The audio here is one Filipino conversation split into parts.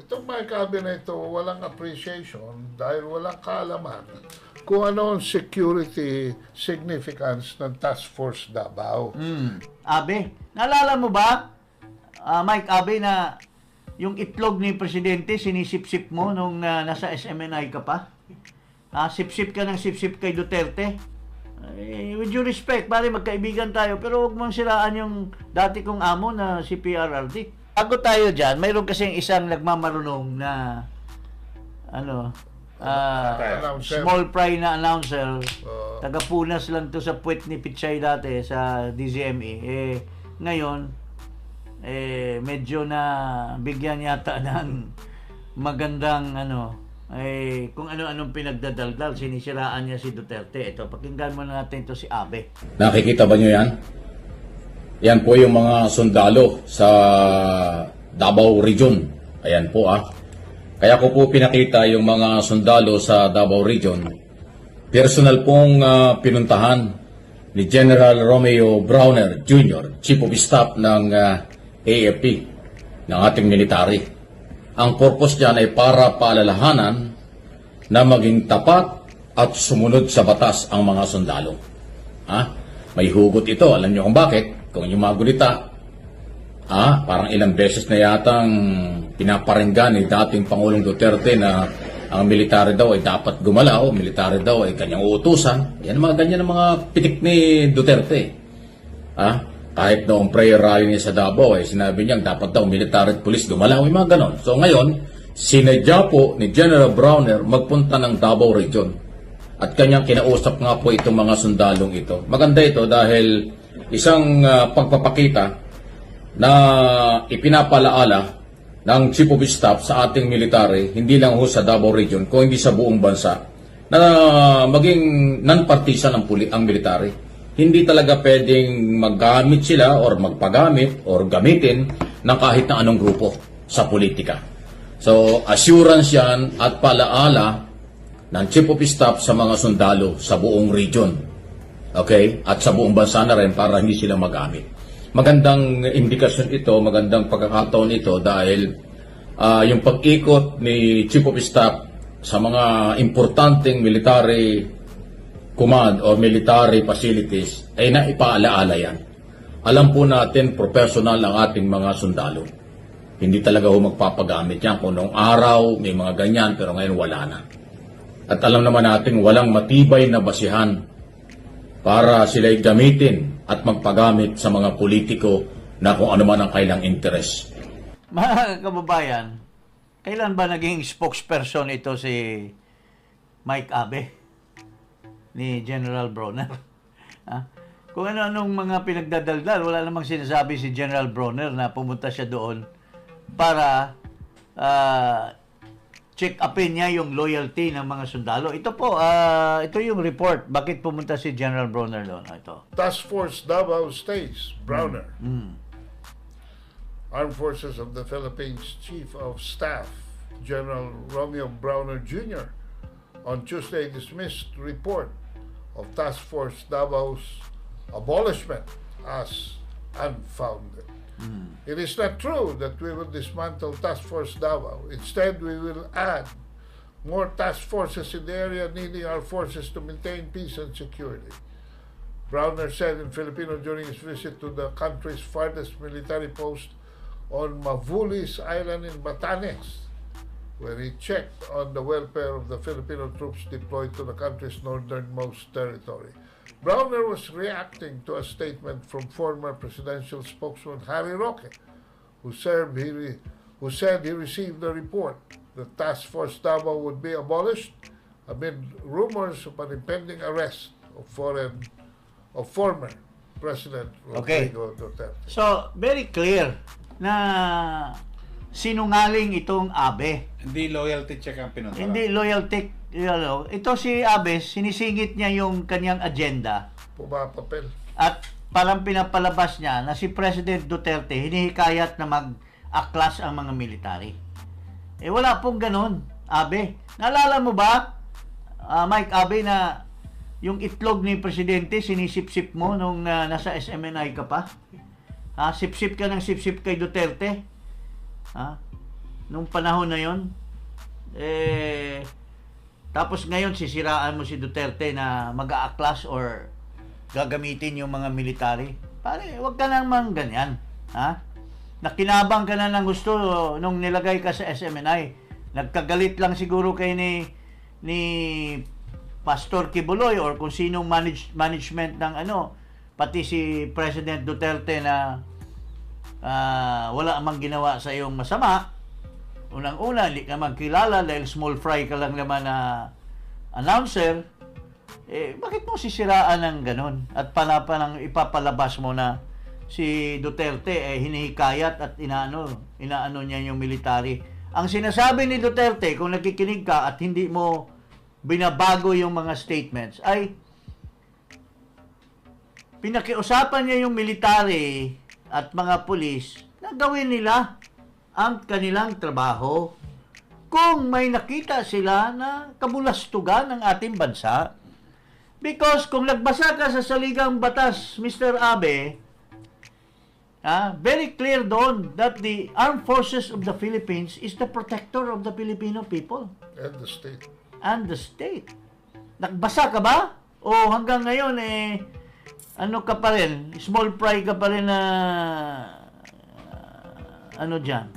itong mga cabinet ito walang appreciation dahil walang kaalaman kung ano ang security significance ng Task Force Davao. Abe, naalala mo ba, Mike Abe, na yung itlog ni Presidente, sinisip-sip mo nung nasa SMNI ka pa? Sip-sip ka ng sip-sip kay Duterte? With due respect, pare magkaibigan tayo, pero huwag mong siraan yung dati kong amo na si PRRD. Bago tayo dyan, mayroon kasing isang nagmamarunong na small fry na announcer. Tagapunas lang to sa puwet ni Pichay dati sa DZME. Ngayon, medyo na bigyan yata ng magandang kung ano-anong pinagdadaldal, sinisiraan niya si Duterte. Ito, pakinggan mo na natin ito si Abe. Nakikita ba nyo yan? Yan po yung mga sundalo sa Davao Region. Ayan po Kaya ko po pinakita yung mga sundalo sa Davao Region. Personal pong pinuntahan ni General Romeo Browner Jr., Chief of Staff ng AFP, ng ating military. Ang purpose niyan ay para paalalahanan na maging tapat at sumunod sa batas ang mga sundalo. May hugot ito. Alam niyo kung bakit? Kung yung mga gulita, parang ilang beses na yatang pinaparinggan ni dating Pangulong Duterte na ang military daw ay dapat gumalaw, military daw ay kanyang uutusan. Yan mga ganyan ang mga pitik ni Duterte. Kahit noong prayer rally niya sa Davao, sinabi niya dapat daw military at police gumalaw, yung mga ganon. So ngayon, sinadya po ni General Browner magpunta ng Davao Region. At kanyang kinausap nga po itong mga sundalong ito. Maganda ito dahil isang pagpapakita na ipinapalaala ng Chief of Staff sa ating military, hindi lang ho sa Davao Region, kung hindi sa buong bansa, na maging non-partisan ang military. Hindi talaga pwedeng maggamit sila or magpagamit or gamitin ng kahit na anong grupo sa politika. So, assurance yan at palaala ng Chief of Staff sa mga sundalo sa buong region. Okay? At sa buong bansa na rin para hindi sila magamit. Magandang indikasyon ito, magandang pagkakataon ito dahil yung pag-ikot ni Chief of Staff sa mga importanteng military command or military facilities ay naipaalaala yan. Alam po natin professional ang ating mga sundalo. Hindi talaga ho magpapagamit yan. Kung noong araw may mga ganyan pero ngayon wala na. At alam naman natin walang matibay na basihan para sila'y gamitin at magpagamit sa mga politiko na kung ano man ang kailang interes. Mga kababayan, kailan ba naging spokesperson ito si Mike Abe ni General Browner? Kung ano-anong mga pinagdadaldal, wala namang sinasabi si General Browner na pumunta siya doon para check upin niya yung loyalty ng mga sundalo. Ito po, ito yung report. Bakit pumunta si General Browner doon? Ito. Task Force Davao States, Browner. Armed Forces of the Philippines Chief of Staff, General Romeo Browner Jr., on Tuesday dismissed report of Task Force Davao's abolishment as unfounded. It is not true that we will dismantle Task Force Davao. Instead, we will add more task forces in the area needing our forces to maintain peace and security. Browner said in Filipino during his visit to the country's farthest military post on Mavulis Island in Batanes, where he checked on the welfare of the Filipino troops deployed to the country's northernmost territory. Browner was reacting to a statement from former presidential spokesman Harry Roque, who said he received a report that Task Force Davao would be abolished amid rumors of an impending arrest of former President Rodrigo Duterte. So, very clear na sinungaling itong Abe. Hindi loyalty check ang pinunta. Hindi loyalty. Ito si Abe, sinisingit niya yung kanyang agenda. Pumapapel. At parang pinapalabas niya na si President Duterte hinihikayat na mag-aklas ang mga military. Wala pong ganun, Abe. Naalala mo ba, Mike Abe, na yung itlog ni Presidente sinisip-sip mo nung nasa SMNI ka pa? Sip-sip ka ng sip-sip kay Duterte? nung panahon na yon. Tapos ngayon sisiraan mo si Duterte na mag-aaklas or gagamitin yung mga military. Pare, wag ka nang ganyan. Ha? Nakinabang ka na ng gusto nung nilagay ka sa SMNI. Nagkagalit lang siguro kay ni Pastor Kibuloy or kung sinong management ng pati si President Duterte na wala mang ginawa sa iyong masama. Unang-una, hindi ka magkilala dahil small fry ka lang naman na announcer. Bakit mo sisiraan ng ganun? At panang ipapalabas mo na si Duterte hinihikayat at inaano niya yung military. Ang sinasabi ni Duterte, kung nakikinig ka at hindi mo binabago yung mga statements, ay pinakiusapan niya yung military at mga pulis na gawin nila ang kanilang trabaho kung may nakita sila na kabulastugan ng ating bansa. Because kung nagbasa ka sa saligang batas, Mr. Abe, very clear doon that the Armed Forces of the Philippines is the protector of the Filipino people. And the state. And the state. Nagbasa ka ba? O hanggang ngayon, ano ka pa rin? Small fry ka pa rin na dyan?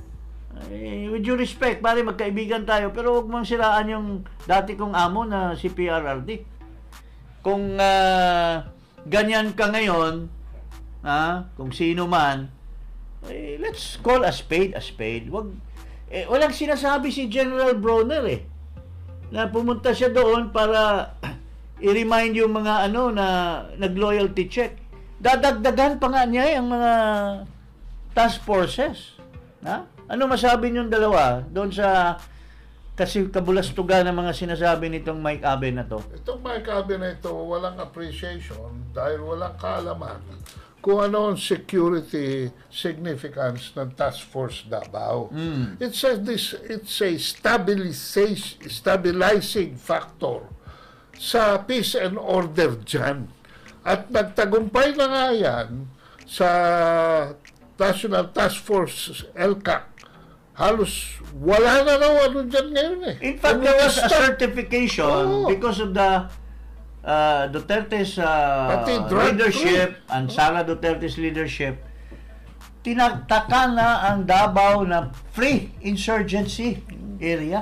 With due respect, pare, magkaibigan tayo, pero huwag mong siraan yung dati kong amo na si PRRD. Kung ganyan ka ngayon, kung sino man, let's call a spade a spade. Walang sinasabi si General Bronner na pumunta siya doon para i-remind yung mga na nag-loyalty check. Dadagdagan pa nga niya yung mga task forces. Ano masabi niyong dalawa doon sa kasi kabulastugan ng mga sinasabi nitong Mike Abe na to? Itong Mike Abe na ito, walang appreciation dahil walang kaalaman kung ano ang security significance ng Task Force Davao. It's a stabilizing factor sa peace and order dyan. At nagtagumpay na nga yan sa National Task Force LCAC. Halos wala na raw dyan ngayon In fact, there was a certification because of the Duterte's leadership and Sara Duterte's leadership. Tinataka na ang Davao na free insurgency area.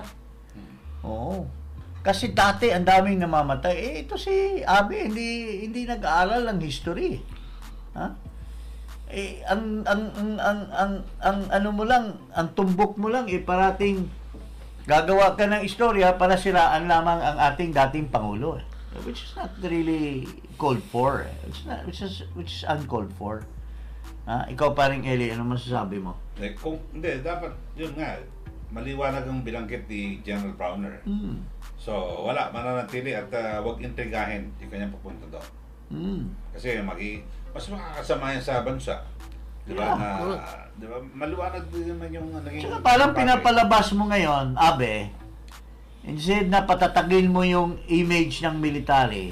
Kasi dati ang daming namamatay. Ito si Abe hindi nag-aaral ng history. Ang tumbok mo lang parating gagawa ka ng istorya para siraan lamang ang ating dating pangulo, which is not really called for. Which is uncalled for. Ikaw paring Eli, ano masasabi mo? Hindi, dapat yun nga, maliwanag ang bilangkit ni General Browner. So wala, mananatili at wag intrigahin yung kanyang pupunta doon. Kasi mas makakasama yan sa bansa. Diba? Diba? Maliwanag din naman yung naging... Tsaka parang pinapalabas mo ngayon, Abe, instead na patatagin mo yung image ng military,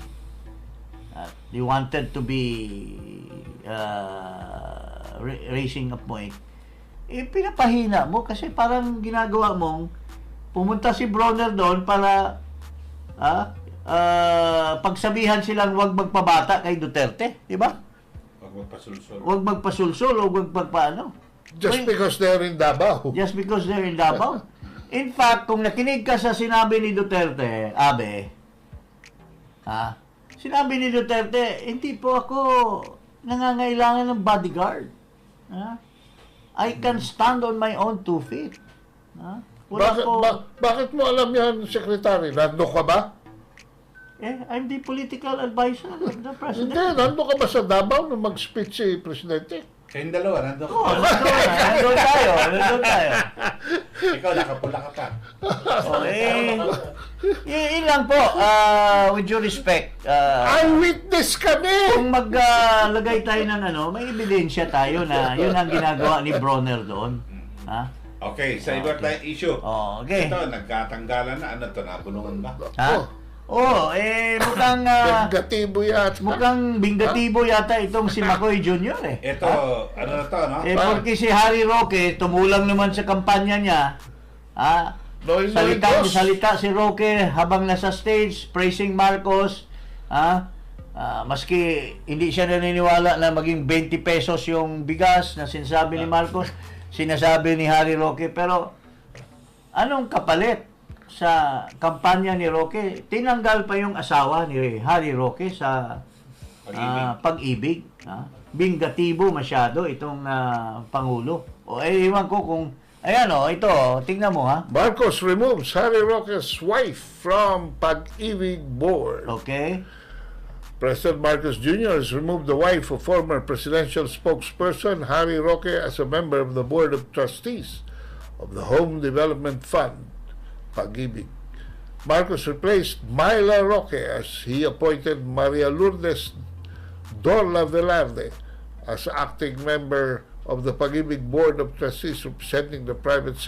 you wanted to be raising a point, pinapahina mo kasi parang ginagawa mong pumunta si Bronner doon para pagsabihan silang wag magpabata kay Duterte, di ba? Wag magpasulsol o wag magpaano. Just because they're in Davao. Just because they're in Davao. In fact, kung nakinig ka sa sinabi ni Duterte, Abe, sinabi ni Duterte, hindi po ako nangangailangan ng bodyguard. I can stand on my own 2 feet. Bakit mo alam yan, Secretary? Nando ka ba? I'm the political advisor of the President. Hindi, nando ka ba sa Davao nung mag-speech si Presidente? Kayong dalawa, nando ka. Nandun tayo. Ikaw, nakapula ka pa. Yun lang po, with due respect. Eyewitness kami! Kung maglagay tayo ng may ebidensya tayo na yun ang ginagawa ni Bronner doon. Okay, sa iba tayong issue. Okay. Ito, nagkatanggalan na. Ano to, nabulungan ba? Mukhang bingatibo yata. Mukhang bingatibo yata itong si McCoy Jr. Ito, ano na to, no? Porque si Harry Roque, tumulang naman sa kampanya niya Salita si Roque habang nasa stage, praising Marcos. Maski hindi siya naniniwala na maging 20 pesos yung bigas na sinasabi ni Marcos, sinasabi ni Harry Roque. Pero anong kapalit sa kampanya ni Roque? Tinanggal pa yung asawa ni Harry Roque sa pag-ibig. Bingatibo masyado itong Pangulo. Iwan ko kung ito, tingnan mo Marcos removes Harry Roque's wife from Pag-ibig board. Okay. President Marcos Jr. has removed the wife of former presidential spokesperson Harry Roque as a member of the Board of Trustees of the Home Development Fund, Pag-ibig. Marcos replaced Myla Roque as he appointed Maria Lourdes Dorla Velarde as acting member of the Pag-ibig Board of Trustees representing the private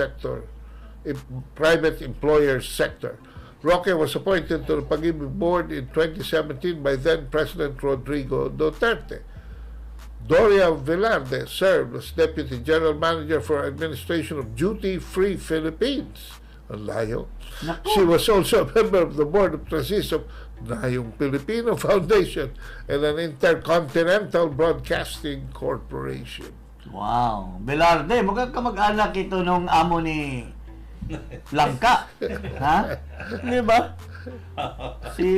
employer sector. Roque was appointed to the Pag-ibig Board in 2017 by then-President Rodrigo Duterte. Doria Velarde served as Deputy General Manager for Administration of Duty Free Philippines. Ang layo. She was also a member of the Board of Trustees of Nayong Filipino Foundation and an Intercontinental Broadcasting Corporation. Wow. Velarde, magkamag-anak ito nung amo ni Langka. Di ba? Si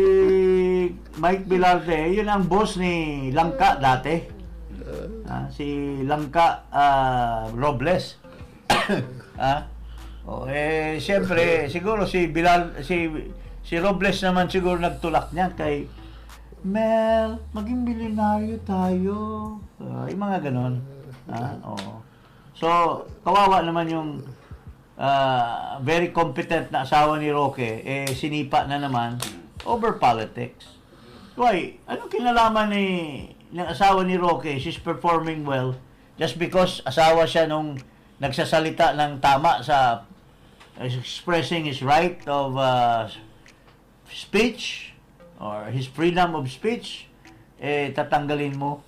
Mike Velarde, yun ang boss ni Langka dati. Si Langka Robles. Siyempre, siguro si Robles naman siguro nagtulak niya kay Mel, maging milyonaryo tayo. Yung mga ganon. So, kawawa naman yung very competent na asawa ni Roque, sinipa na naman over politics. Why? Anong kinalaman ng asawa ni Roque? She's performing well just because asawa siya nung nagsasalita ng tama sa expressing his right of speech or his freedom of speech, tatanggalin mo.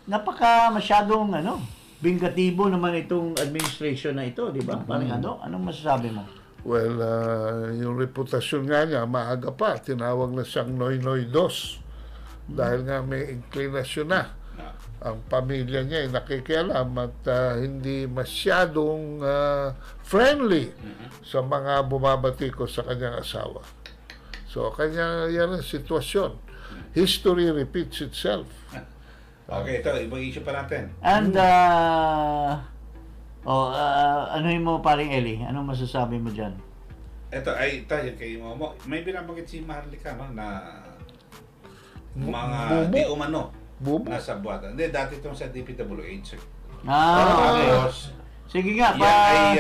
Napaka masyadong bingatibo naman itong administration na ito, di ba? Parang anong masasabi mo? Well, yung reputasyon nga niya, maaga pa, tinawag na siyang Noy-Noy Dos. Dahil nga may inclinasyon na. Ang pamilya niya ay nakikialam at hindi masyadong friendly sa mga bumabatiko sa kanyang asawa. So, yan ang sitwasyon. History repeats itself. Okay, ito, ibang issue pa natin. And, anuhin mo paring Eli? Anong masasabi mo dyan? Ito, tayo kay Momo. May binabanggit si Maharlika, na mga di umano nasa buwata. Hindi, dati itong sa DPWH. Okay. Tapos, sige nga, yan ay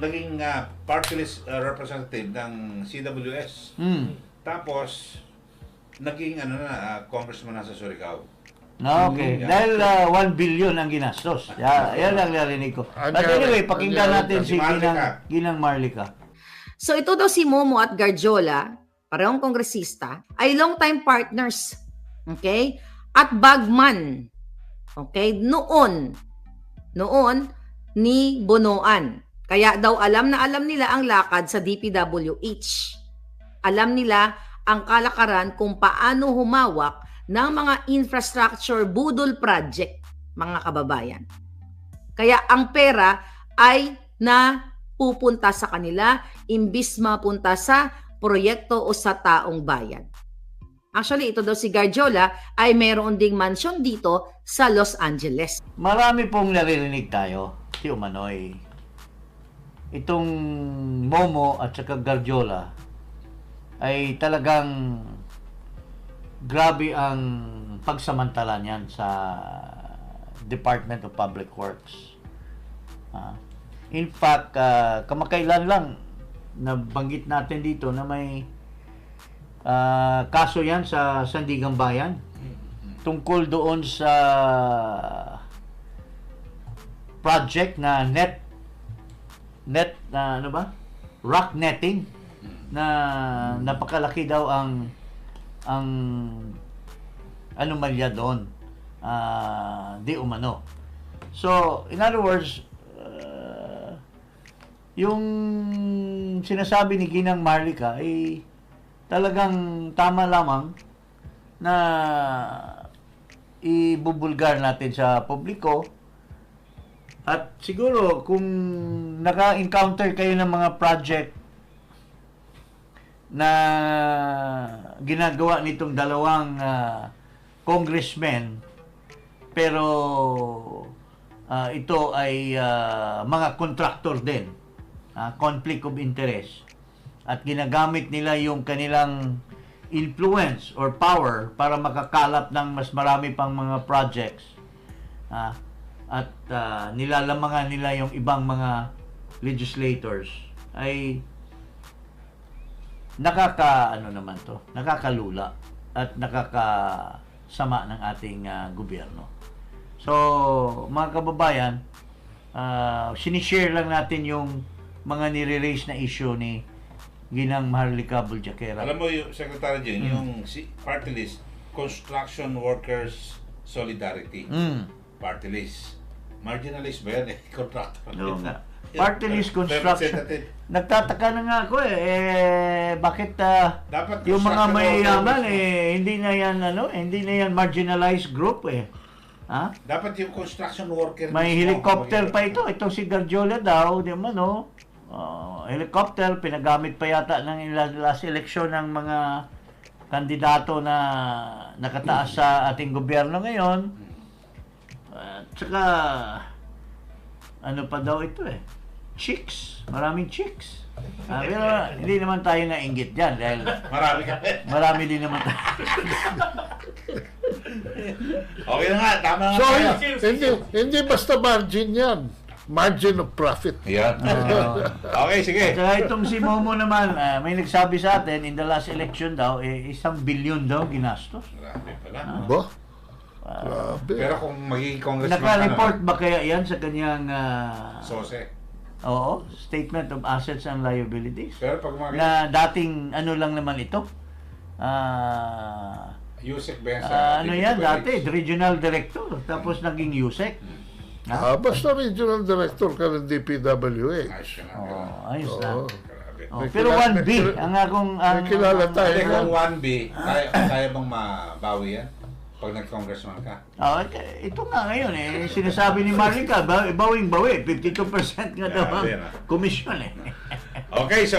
naging party list representative ng CWS. Tapos, naging congressman na sa Surigao. Okay. Dahil 1 billion ang ginastos. Yan ang narinig ko. But anyway, pakinggan natin si Ginang Marlica. So ito daw si Momo at Garjola, parehong kongresista, ay long-time partners. Okay? At bagman. Okay? Noon ni Bonoan. Kaya daw alam nila ang lakad sa DPWH. Alam nila ang kalakaran kung paano humawak ng mga infrastructure budol project, mga kababayan. Kaya ang pera ay napupunta sa kanila imbis mapunta sa proyekto o sa taong bayan. Actually, ito daw si Garjola ay mayroon ding mansion dito sa Los Angeles. Marami pong naririnig tayo, si Umanoy. Itong Momo at saka Garjola ay talagang grabe ang pagsamantala niyan sa Department of Public Works. In fact, kamakailan lang nabanggit natin dito na may kaso yan sa Sandigang Bayan tungkol doon sa project na rock netting na napakalaki daw ang anomalya doon, di umano. So, in other words, yung sinasabi ni Ginang Marlica ay talagang tama lamang na ibubulgar natin sa publiko. At siguro kung naka-encounter kayo ng mga project na ginagawa nitong dalawang congressmen, pero ito ay mga contractor din, conflict of interest, at ginagamit nila yung kanilang influence or power para makakalap ng mas marami pang mga projects, at nilalamangan nila yung ibang mga legislators, ay nakakalula at nakakasama ng ating gobyerno. So, mga kababayan, sinishare lang natin yung mga nire-raise na issue ni Ginang Marlica Buljaquera. Alam mo, yung Secretary Jane, yung party list, Construction Workers Solidarity. Party list. Marginalized ba yan eh? Contractor. Oo nga. Party list construction. Nagtataka na nga ako bakit Dapat yung mga construction mayayaman workers, hindi na yan marginalized group Ha? dapat yung construction worker May mismo, helicopter pa ito. Itong si Garjola daw, di mo no? Helicopter, pinagamit pa yata ng last election ng mga kandidato na nakataas sa ating gobyerno ngayon. Tsaka, ano pa daw ito chicks. Maraming chicks. Pero hindi naman tayo nainggit dyan dahil Marami ka. marami din naman tayo. Okay na nga, tama na So, tayo. hindi basta margin yan. Margin of profit. Yan. Okay, sige. Tsaka itong si Momo naman, may nagsabi sa atin, in the last election daw, 1 billion daw ginastos. Marami pala. Ba? Grabe. Pero kung magiging congressman Naka-report ba kaya yan sa kanyang Sose. Statement of Assets and Liabilities? Pero pag mga Na dating ano lang naman ito? Yusek ba yan sa Ano yan dati? Regional Director. Tapos naging Yusek. Basta regional director ka ng DPWH. Ayos ka na. Ayos na. Oo. Grabe. May Pero kilala- 1B, ang akong... may kilala tayo. Hindi, kung 1B, kaya bang mabawi yan? Pag nag-congressman ka? Ito nga ngayon sinasabi ni Marlica, bawing-bawi, 52% nga daw ang Grabe na. komisyon Okay, so